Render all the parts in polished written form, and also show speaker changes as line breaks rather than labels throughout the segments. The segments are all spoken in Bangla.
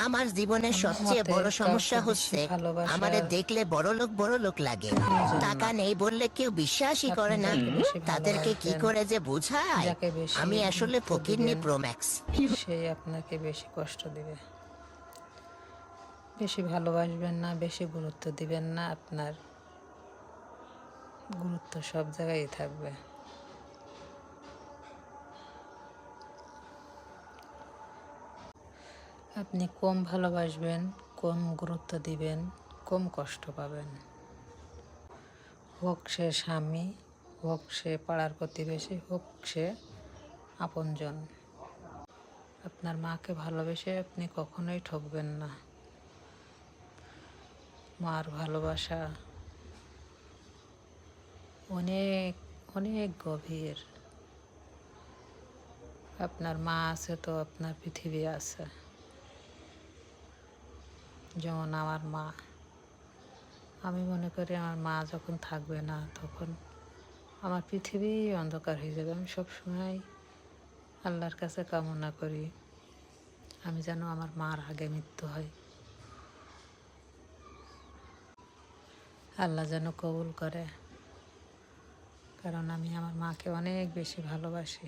আমার জীবনের
আমার
সবচেয়ে
মতে
বড়
কাউকে
সমস্যা
বেশি
হচ্ছে
ভালোবাসা
আমাদের দেখলে বড় লোক লাগে।
প্রয়োজন
টাকা
না।
নেই বললে কেউ বিশ্বাসই
আপনি
করে না।
যাকে বেশি
তাদেরকে কি
ভালোবাসবেন,
করে যে বোঝায়
যাকে বেশি
আমি আসলে
গুরুত্ব
ফকিরনি
দিবেন,
প্রোম্যাক্স।
সেই আপনাকে বেশি কষ্ট দিবে। বেশি ভালোবাসবেন না, বেশি গুরুত্ব দিবেন না, আপনার গুরুত্ব সব জায়গায় থাকবে। আপনি কম ভালোবাসবেন, কম গুরুত্ব দিবেন, কম কষ্ট পাবেন। হোক সে স্বামী, হোক সে পাড়ার প্রতিবেশী, হোক সে আপনজন। আপনার মাকে ভালোবেসে আপনি কখনোই ঠকবেন না। মার ভালোবাসা অনেক অনেক গভীর। আপনার মা আছে তো আপনার পৃথিবী আছে। যেমন আমার মা, আমি মনে করি আমার মা যখন থাকবে না তখন আমার পৃথিবী অন্ধকার হয়ে যাবে। আমি সবসময় আল্লাহর কাছে কামনা করি আমি যেন আমার মার আগে মৃত্যু হয়। আল্লাহ যেন কবুল করে, কারণ আমি আমার মাকে অনেক বেশি ভালোবাসি।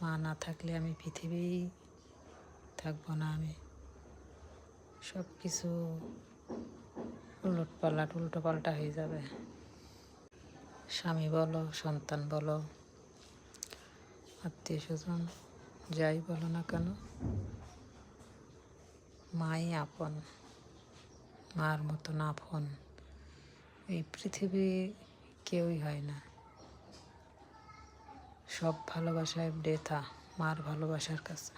মা না থাকলে আমি পৃথিবী থাকবো না। আমি সব কিছু উল্টো পাল্টা হয়ে যাবে। স্বামী বলো, সন্তান বলো, আত্মীয় স্বজন যাই বলো না কেন, মাই আপন। মার মতন আপন এই পৃথিবী কেউই হয় না। সব ভালোবাসায় বৃথা মার ভালোবাসার কাছে।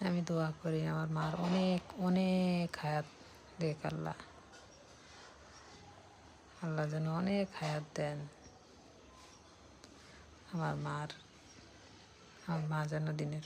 আমি দোয়া করি আমার মার অনেক অনেক হায়াত দেখ আল্লাহ। আল্লাহ যেন অনেক হায়াত দেন আমার মার। আমার মা যেন দিনের